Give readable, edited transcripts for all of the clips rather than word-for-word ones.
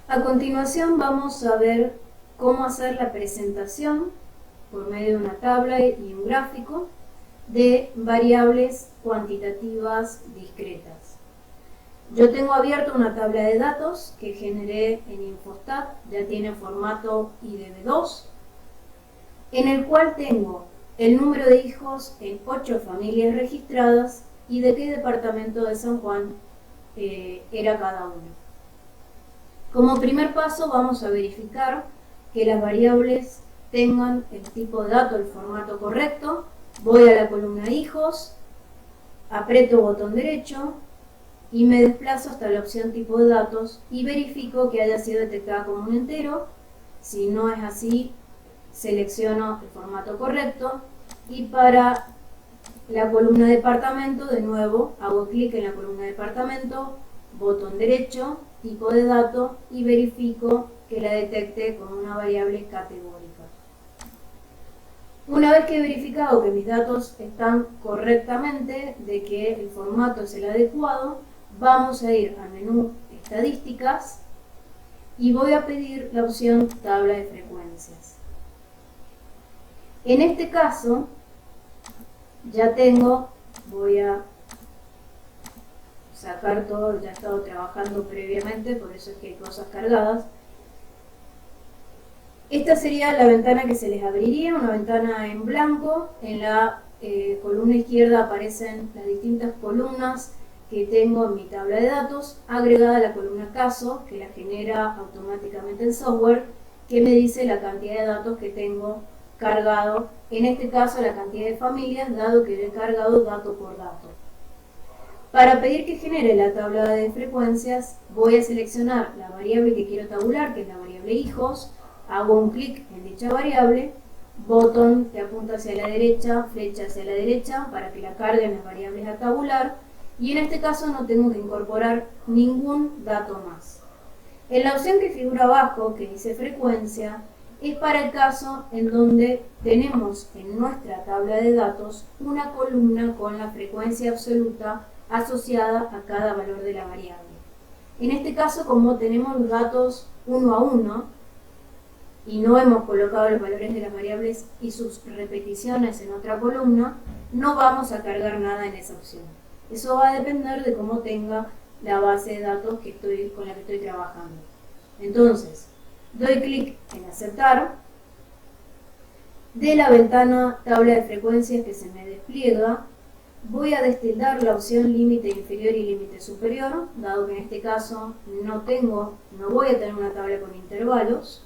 A continuación vamos a ver cómo hacer la presentación por medio de una tabla y un gráfico de variables cuantitativas discretas. Yo tengo abierto una tabla de datos que generé en Infostat, ya tiene formato IDB2, en el cual tengo el número de hijos en 8 familias registradas y de qué departamento de San Juan era cada uno. Como primer paso vamos a verificar que las variables tengan el tipo de dato, el formato correcto. Voy a la columna hijos, aprieto botón derecho y me desplazo hasta la opción tipo de datos y verifico que haya sido detectada como un entero. Si no es así, selecciono el formato correcto y para la columna departamento, de nuevo, hago clic en la columna departamento, botón derecho, tipo de dato y verifico que la detecte como una variable categórica. Una vez que he verificado que mis datos están correctamente, de que el formato es el adecuado, vamos a ir al menú Estadísticas y voy a pedir la opción Tabla de frecuencias. En este caso, ya tengo, voy a sacar todo, ya he estado trabajando previamente, por eso es que hay cosas cargadas. Esta sería la ventana que se les abriría, una ventana en blanco. En la columna izquierda aparecen las distintas columnas que tengo en mi tabla de datos, agregada a la columna caso, que la genera automáticamente el software, que me dice la cantidad de datos que tengo cargado, en este caso la cantidad de familias, dado que he cargado dato por dato. Para pedir que genere la tabla de frecuencias, voy a seleccionar la variable que quiero tabular, que es la variable hijos, hago un clic en dicha variable, botón que apunta hacia la derecha, flecha hacia la derecha, para que la carguen las variables a tabular, y en este caso no tengo que incorporar ningún dato más. En la opción que figura abajo, que dice frecuencia, es para el caso en donde tenemos en nuestra tabla de datos una columna con la frecuencia absoluta asociada a cada valor de la variable. En este caso, como tenemos los datos uno a uno y no hemos colocado los valores de las variables y sus repeticiones en otra columna, no vamos a cargar nada en esa opción. Eso va a depender de cómo tenga la base de datos con la que estoy trabajando. Entonces, doy clic en aceptar. De la ventana tabla de frecuencias que se me despliega, voy a destildar la opción límite inferior y límite superior, dado que en este caso no voy a tener una tabla con intervalos.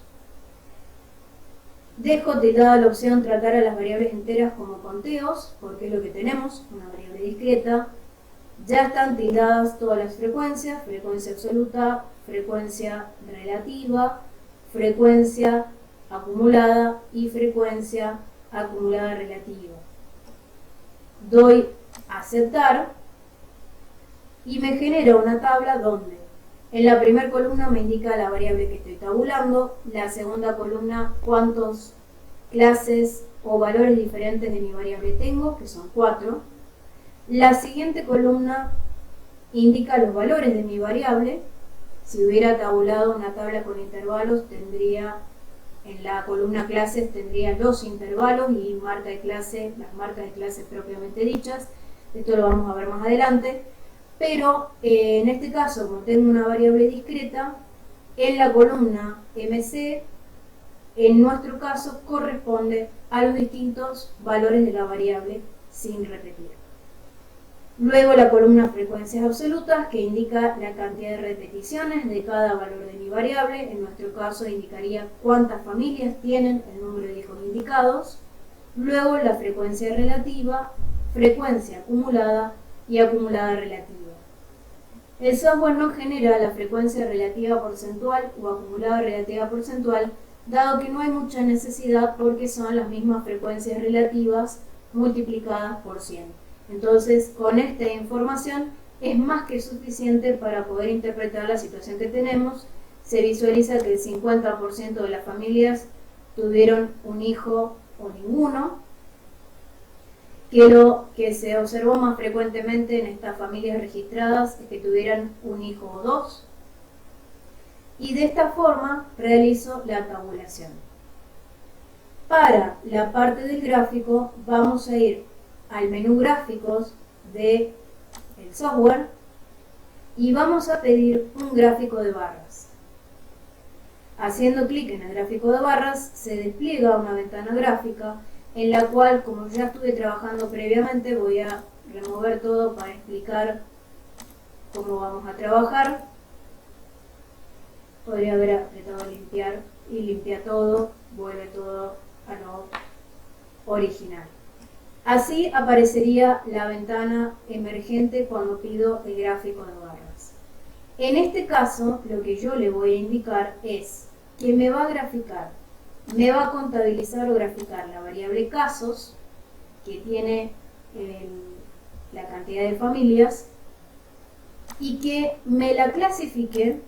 Dejo tildada la opción tratar a las variables enteras como conteos, porque es lo que tenemos, una variable discreta. Ya están tildadas todas las frecuencias, frecuencia absoluta, frecuencia relativa, frecuencia acumulada y frecuencia acumulada relativa. Doy a aceptar y me genera una tabla donde en la primera columna me indica la variable que estoy tabulando, la segunda columna cuántas clases o valores diferentes de mi variable tengo, que son 4. La siguiente columna indica los valores de mi variable. Si hubiera tabulado una tabla con intervalos, en la columna clases tendría los intervalos y marca de clase, las marcas de clase propiamente dichas. Esto lo vamos a ver más adelante. Pero en este caso, como tengo una variable discreta, en la columna MC, en nuestro caso, corresponde a los distintos valores de la variable sin repetir. Luego la columna frecuencias absolutas, que indica la cantidad de repeticiones de cada valor de mi variable. En nuestro caso indicaría cuántas familias tienen el número de hijos indicados. Luego la frecuencia relativa, frecuencia acumulada y acumulada relativa. El software no genera la frecuencia relativa porcentual o acumulada relativa porcentual, dado que no hay mucha necesidad porque son las mismas frecuencias relativas multiplicadas por 100. Entonces, con esta información es más que suficiente para poder interpretar la situación que tenemos. Se visualiza que el 50% de las familias tuvieron un hijo o ninguno, que lo que se observó más frecuentemente en estas familias registradas es que tuvieran un hijo o 2. y de esta forma realizo la tabulación. Para la parte del gráfico vamos a ir al menú gráficos del software y vamos a pedir un gráfico de barras. Haciendo clic en el gráfico de barras se despliega una ventana gráfica en la cual, como ya estuve trabajando previamente, voy a remover todo para explicar cómo vamos a trabajar. Podría haber apretado limpiar y limpia todo, vuelve todo a lo original. Así aparecería la ventana emergente cuando pido el gráfico de barras. En este caso, lo que yo le voy a indicar es que me va a graficar, me va a contabilizar o graficar la variable casos, que tiene la cantidad de familias, y que me la clasifique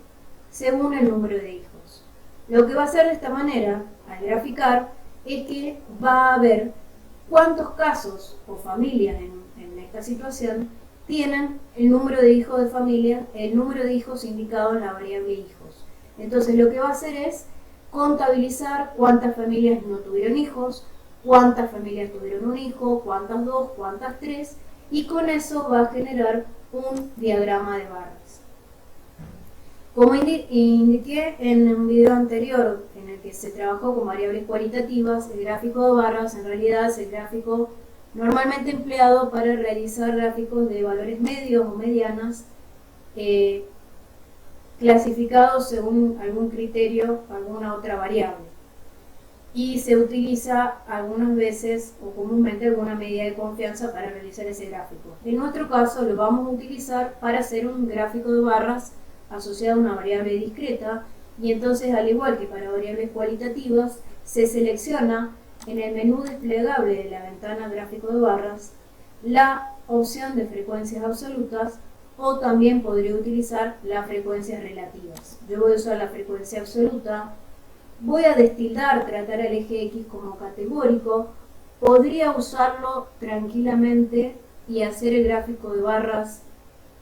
según el número de hijos. Lo que va a hacer de esta manera, al graficar, es que va a ver cuántos casos o familias en esta situación tienen el número de hijos de familia, el número de hijos indicado en la variable hijos. Entonces lo que va a hacer es contabilizar cuántas familias no tuvieron hijos, cuántas familias tuvieron un hijo, cuántas dos, cuántas tres, y con eso va a generar un diagrama de barras. Como indiqué en un video anterior en el que se trabajó con variables cualitativas, el gráfico de barras en realidad es el gráfico normalmente empleado para realizar gráficos de valores medios o medianas clasificados según algún criterio, alguna otra variable. Y se utiliza algunas veces o comúnmente alguna medida de confianza para realizar ese gráfico. En nuestro caso lo vamos a utilizar para hacer un gráfico de barras asociado a una variable discreta, y entonces, al igual que para variables cualitativas, se selecciona en el menú desplegable de la ventana gráfico de barras la opción de frecuencias absolutas, o también podría utilizar las frecuencias relativas. Yo voy a usar la frecuencia absoluta, voy a destildar, tratar al eje X como categórico, podría usarlo tranquilamente y hacer el gráfico de barras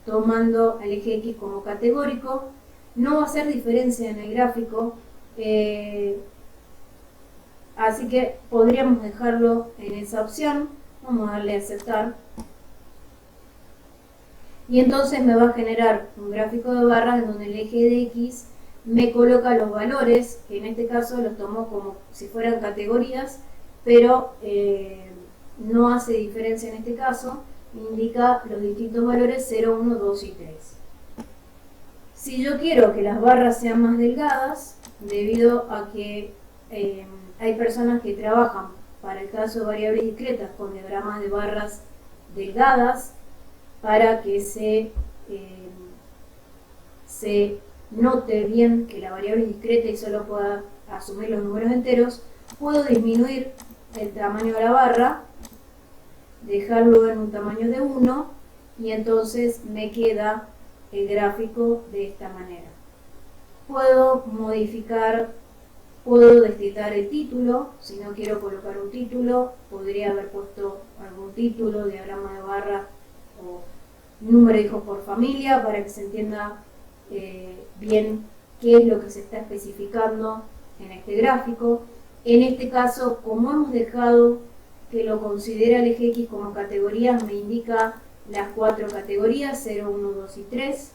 tomando al eje X como categórico. No va a hacer diferencia en el gráfico, así que podríamos dejarlo en esa opción. Vamos a darle a aceptar y entonces me va a generar un gráfico de barras en donde el eje de X me coloca los valores, que en este caso los tomo como si fueran categorías, pero no hace diferencia en este caso, indica los distintos valores 0, 1, 2 y 3. Si yo quiero que las barras sean más delgadas, debido a que hay personas que trabajan para el caso de variables discretas con diagramas de barras delgadas para que se note bien que la variable es discreta y solo pueda asumir los números enteros, puedo disminuir el tamaño de la barra, dejarlo en un tamaño de 1 y entonces me queda el gráfico de esta manera. Puedo modificar, puedo destildar el título. Si no quiero colocar un título, podría haber puesto algún título, diagrama de barra o número de hijos por familia, para que se entienda bien qué es lo que se está especificando en este gráfico. En este caso, como hemos dejado que lo considera el eje X como categorías, me indica las 4 categorías, 0, 1, 2 y 3.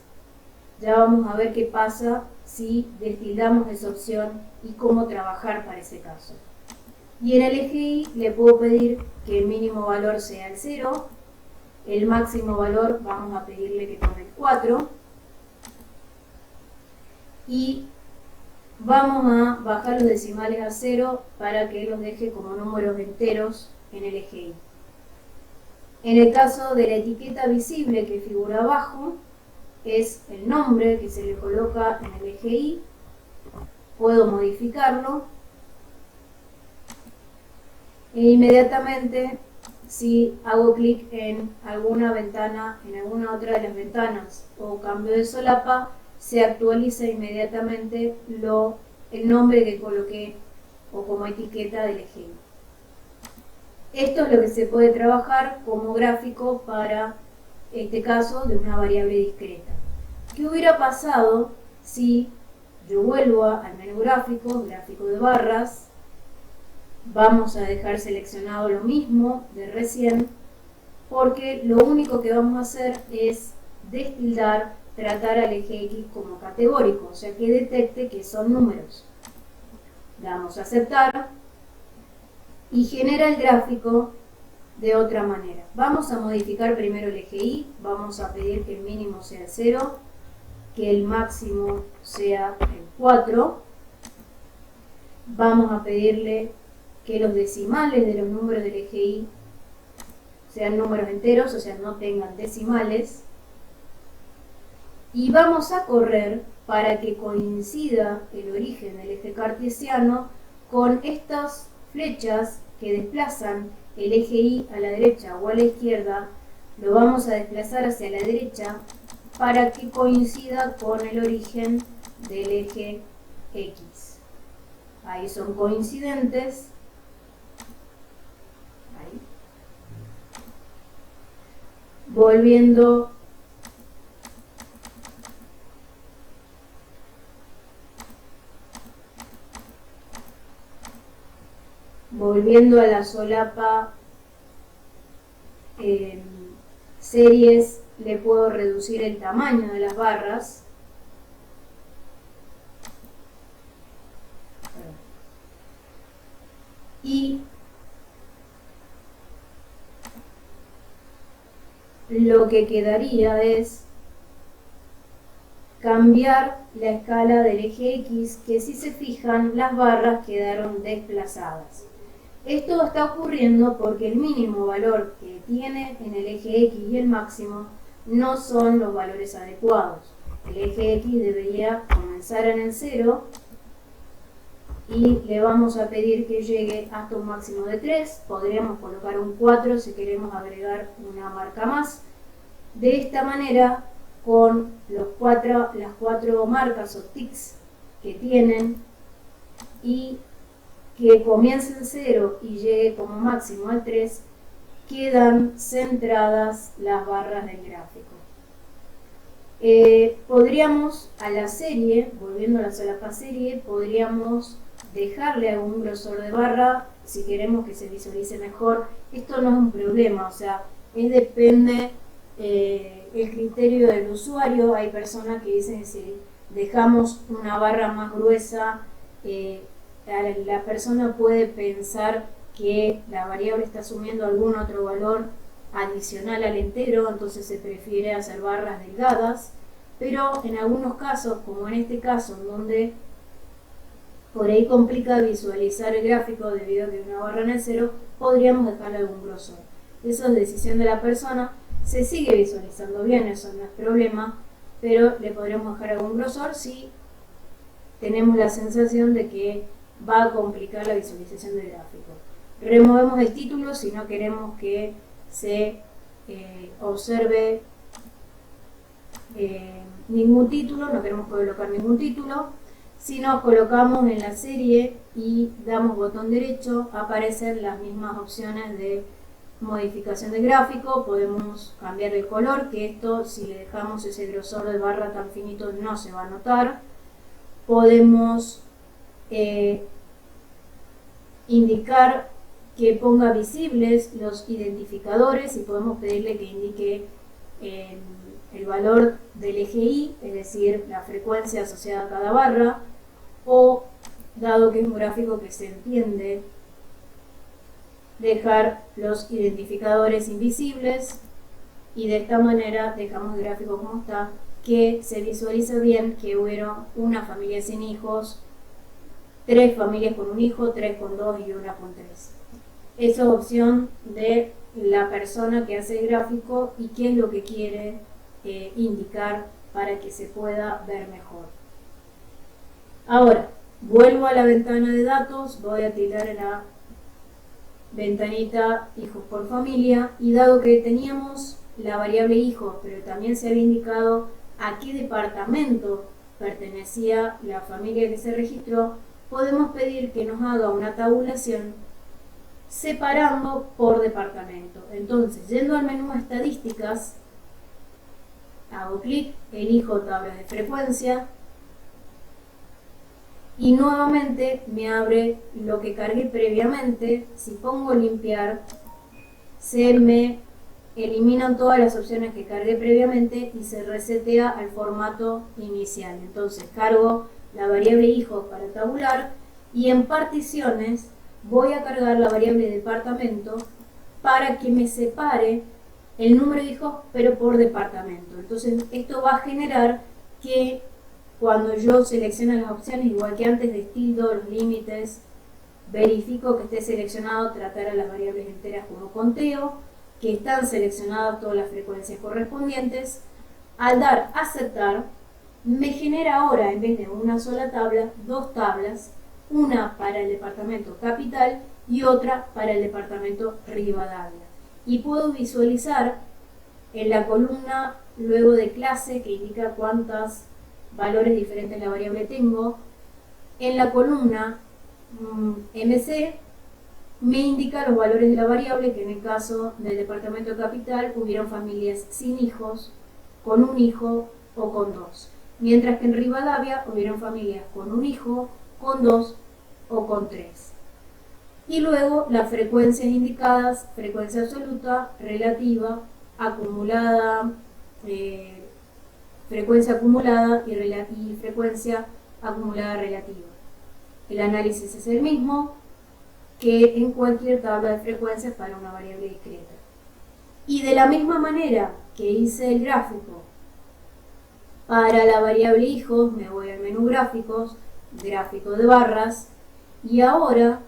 Ya vamos a ver qué pasa si destildamos esa opción y cómo trabajar para ese caso. Y en el eje Y le puedo pedir que el mínimo valor sea el 0, el máximo valor vamos a pedirle que tome el 4, y vamos a bajar los decimales a 0 para que los deje como números enteros en el eje Y. En el caso de la etiqueta visible que figura abajo, es el nombre que se le coloca en el eje Y. Puedo modificarlo e inmediatamente, si hago clic en alguna ventana, en alguna otra de las ventanas, o cambio de solapa, se actualiza inmediatamente el nombre que coloqué o como etiqueta del eje Y. Esto es lo que se puede trabajar como gráfico para este caso de una variable discreta. ¿Qué hubiera pasado si yo vuelvo al menú gráfico, gráfico de barras, vamos a dejar seleccionado lo mismo de recién, porque lo único que vamos a hacer es destildar, tratar al eje X como categórico, o sea que detecte que son números. Damos a aceptar y genera el gráfico de otra manera. Vamos a modificar primero el eje Y, vamos a pedir que el mínimo sea 0, que el máximo sea el 4. Vamos a pedirle que los decimales de los números del eje Y sean números enteros, o sea, no tengan decimales. Y vamos a correr para que coincida el origen del eje cartesiano con estas flechas que desplazan el eje Y a la derecha o a la izquierda. Lo vamos a desplazar hacia la derecha para que coincida con el origen del eje X. Ahí son coincidentes. Ahí. Volviendo a la solapa series, le puedo reducir el tamaño de las barras. Y lo que quedaría es cambiar la escala del eje X, que si se fijan, las barras quedaron desplazadas. Esto está ocurriendo porque el mínimo valor que tiene en el eje X y el máximo no son los valores adecuados. El eje X debería comenzar en el 0 y le vamos a pedir que llegue hasta un máximo de 3. Podríamos colocar un 4 si queremos agregar una marca más. De esta manera, con las cuatro marcas o tics que tienen y que comience en 0 y llegue como máximo al 3, quedan centradas las barras del gráfico. Podríamos a la serie, volviendo a la solapa serie, podríamos dejarle algún grosor de barra si queremos que se visualice mejor. Esto no es un problema, o sea, depende el criterio del usuario. Hay personas que dicen que si dejamos una barra más gruesa, la persona puede pensar que la variable está asumiendo algún otro valor adicional al entero, entonces se prefiere hacer barras delgadas, pero en algunos casos, como en este caso, en donde por ahí complica visualizar el gráfico debido a que hay una barra en el 0, podríamos dejarle algún grosor. Eso es decisión de la persona, se sigue visualizando bien, eso no es problema, pero le podríamos dejar algún grosor si tenemos la sensación de que va a complicar la visualización del gráfico. Removemos el título si no queremos que se observe ningún título, no queremos colocar ningún título. Si nos colocamos en la serie y damos botón derecho, aparecen las mismas opciones de modificación del gráfico. Podemos cambiar el color, que esto si le dejamos ese grosor de barra tan finito no se va a notar. Podemos indicar que ponga visibles los identificadores y podemos pedirle que indique el valor del eje Y, es decir, la frecuencia asociada a cada barra, o, dado que es un gráfico que se entiende, dejar los identificadores invisibles, y de esta manera dejamos el gráfico como está, que se visualice bien que hubo una familia sin hijos, 3 familias con un hijo, 3 con 2 y 1 con 3. Esa es opción de la persona que hace el gráfico y qué es lo que quiere indicar para que se pueda ver mejor. Ahora, vuelvo a la ventana de datos, voy a tildar en la ventanita hijos por familia, y dado que teníamos la variable hijos, pero también se había indicado a qué departamento pertenecía la familia que se registró, podemos pedir que nos haga una tabulación separando por departamento. Entonces, yendo al menú estadísticas, hago clic, elijo tablas de frecuencia, y nuevamente me abre lo que cargué previamente. Si pongo limpiar, se me eliminan todas las opciones que cargué previamente y se resetea al formato inicial. Entonces cargo la variable hijos para tabular y en particiones voy a cargar la variable departamento para que me separe el número de hijos pero por departamento. Entonces esto va a generar que cuando yo seleccione las opciones, igual que antes, destildo los límites, verifico que esté seleccionado tratar a las variables enteras como conteo, que están seleccionadas todas las frecuencias correspondientes. Al dar aceptar, me genera ahora, en vez de una sola tabla, dos tablas, una para el departamento capital y otra para el departamento Rivadavia. Y puedo visualizar en la columna luego de clase, que indica cuántos valores diferentes la variable tengo, en la columna MC me indica los valores de la variable, que en el caso del departamento capital hubieron familias sin hijos, con un hijo o con dos, mientras que en Rivadavia hubieron familias con un hijo, con dos o con tres. Y luego las frecuencias indicadas: frecuencia absoluta, relativa, acumulada, frecuencia acumulada y frecuencia acumulada relativa. El análisis es el mismo que en cualquier tabla de frecuencias para una variable discreta. Y de la misma manera que hice el gráfico para la variable hijos, me voy al menú gráficos, gráfico de barras, y ahora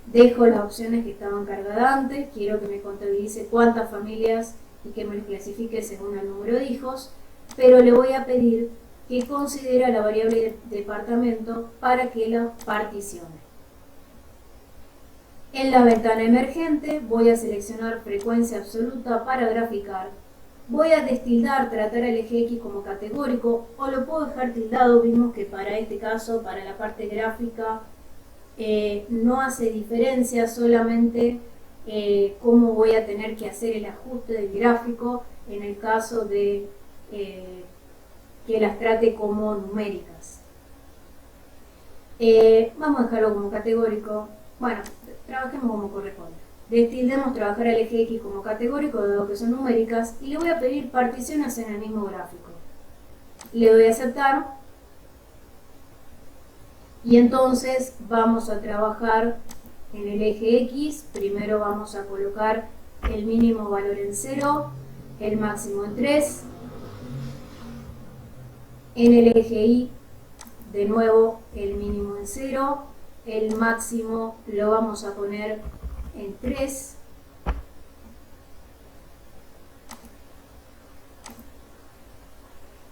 dejo las opciones que estaban cargadas antes. Quiero que me contabilice cuántas familias y que me las clasifique según el número de hijos, pero le voy a pedir que considere la variable de departamento para que la particione. En la ventana emergente voy a seleccionar frecuencia absoluta para graficar. Voy a destildar, tratar al eje X como categórico, o lo puedo dejar tildado. Vimos que para este caso, para la parte gráfica, no hace diferencia, solamente cómo voy a tener que hacer el ajuste del gráfico en el caso de que las trate como numéricas. Vamos a dejarlo como categórico. Bueno, trabajemos como corresponde. Destildemos trabajar al eje X como categórico, dado que son numéricas, y le voy a pedir particiones en el mismo gráfico. Le doy a aceptar, y entonces vamos a trabajar en el eje X. Primero vamos a colocar el mínimo valor en 0, el máximo en 3. En el eje Y, de nuevo, el mínimo en 0, el máximo lo vamos a poner en 3.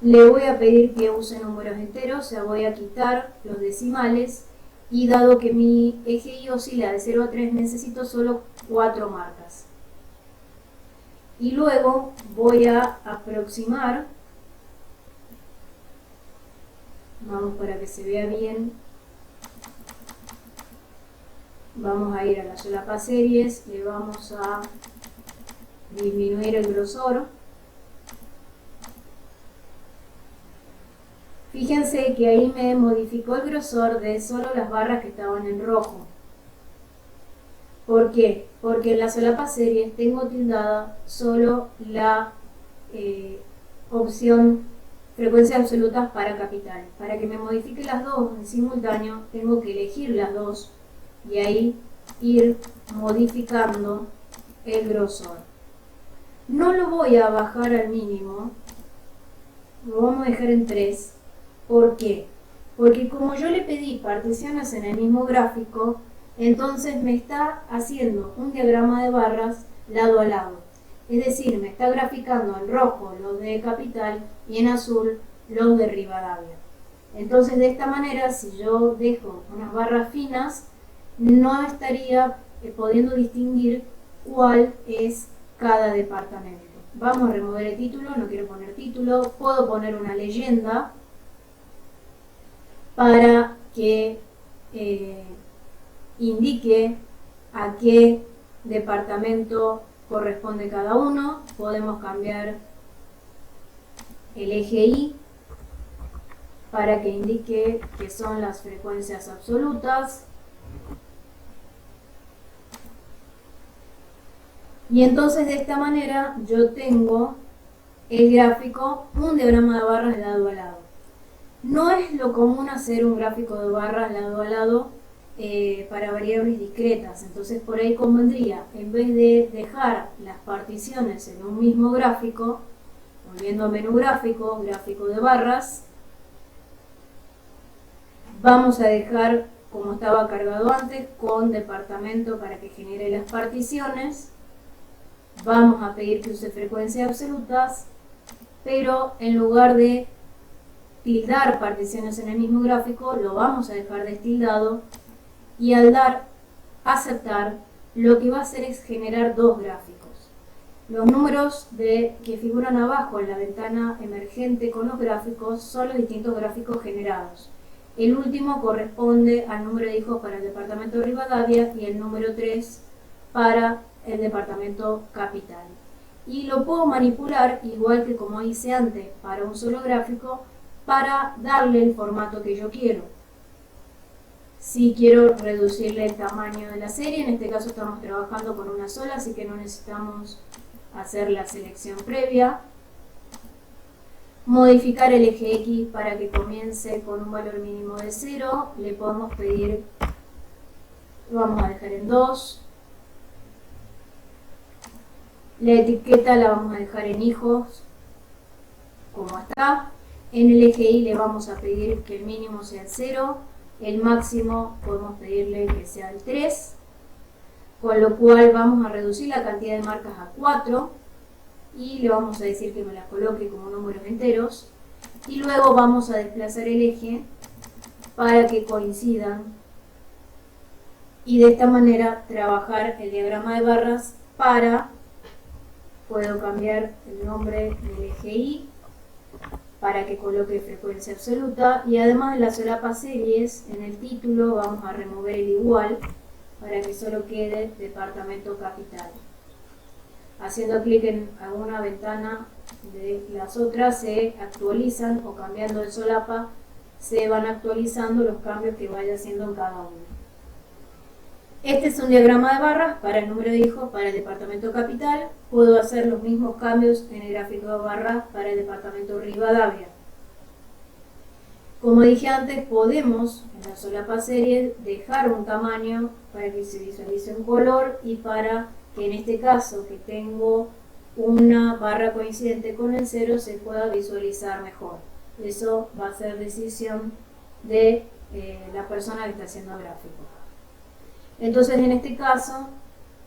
Le voy a pedir que use números enteros, o sea, voy a quitar los decimales, y dado que mi eje Y oscila de 0 a 3, necesito solo 4 marcas. Y luego voy a aproximar. Vamos, para que se vea bien, vamos a ir a la solapa series, le vamos a disminuir el grosor. Fíjense que ahí me modificó el grosor de solo las barras que estaban en rojo. ¿Por qué? Porque en la solapa series tengo tildada solo la opción frecuencias absolutas para capital. Para que me modifique las dos en simultáneo, tengo que elegir las dos y ahí ir modificando el grosor. No lo voy a bajar al mínimo, lo vamos a dejar en 3. ¿Por qué? Porque como yo le pedí particiones en el mismo gráfico, entonces me está haciendo un diagrama de barras lado a lado. Es decir, me está graficando en rojo los de capital y en azul los de Rivadavia. Entonces, de esta manera, si yo dejo unas barras finas, no estaría pudiendo distinguir cuál es cada departamento. Vamos a remover el título, no quiero poner título. Puedo poner una leyenda para que indique a qué departamento corresponde cada uno. Podemos cambiar el eje Y para que indique que son las frecuencias absolutas. Y entonces de esta manera yo tengo el gráfico, un diagrama de barras lado a lado. No es lo común hacer un gráfico de barras lado a lado para variables discretas, entonces por ahí convendría, en vez de dejar las particiones en un mismo gráfico, volviendo a menú gráfico, gráfico de barras, vamos a dejar como estaba cargado antes, con departamento para que genere las particiones. Vamos a pedir que use frecuencias absolutas, pero en lugar de tildar particiones en el mismo gráfico, lo vamos a dejar destildado, y al dar aceptar, lo que va a hacer es generar dos gráficos. Los números que figuran abajo en la ventana emergente con los gráficos son los distintos gráficos generados. El último corresponde al número de hijos para el departamento de Rivadavia y el número 3 para el departamento capital. Y lo puedo manipular, igual que como hice antes, para un solo gráfico, para darle el formato que yo quiero. Si quiero reducirle el tamaño de la serie, en este caso estamos trabajando con una sola, así que no necesitamos hacer la selección previa. Modificar el eje X para que comience con un valor mínimo de 0, le podemos pedir, lo vamos a dejar en 2. La etiqueta la vamos a dejar en hijos, como está. En el eje Y le vamos a pedir que el mínimo sea el 0, el máximo podemos pedirle que sea el 3, con lo cual vamos a reducir la cantidad de marcas a 4 y le vamos a decir que me las coloque como números enteros, y luego vamos a desplazar el eje para que coincidan y de esta manera trabajar el diagrama de barras. Puedo cambiar el nombre del eje Y para que coloque frecuencia absoluta, y además en la solapa series, en el título vamos a remover el igual para que solo quede departamento capital. Haciendo clic en alguna ventana de las otras se actualizan, o cambiando el solapa se van actualizando los cambios que vaya haciendo en cada uno. Este es un diagrama de barras para el número de hijos para el departamento capital. Puedo hacer los mismos cambios en el gráfico de barras para el departamento Rivadavia. Como dije antes, podemos en la solapa serie dejar un tamaño para que se visualice un color, y para que en este caso que tengo una barra coincidente con el 0 se pueda visualizar mejor. Eso va a ser decisión de la persona que está haciendo el gráfico. Entonces en este caso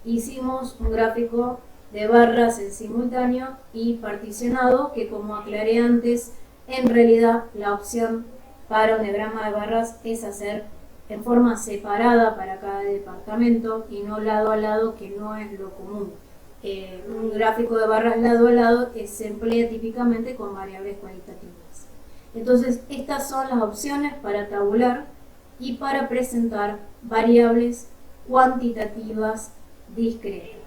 hicimos un gráfico de barras en simultáneo y particionado, que como aclaré antes, en realidad la opción para un diagrama de barras es hacer en forma separada para cada departamento y no lado a lado, que no es lo común. Un gráfico de barras lado a lado se emplea típicamente con variables cualitativas. Entonces estas son las opciones para tabular y para presentar variables cuantitativas discretas.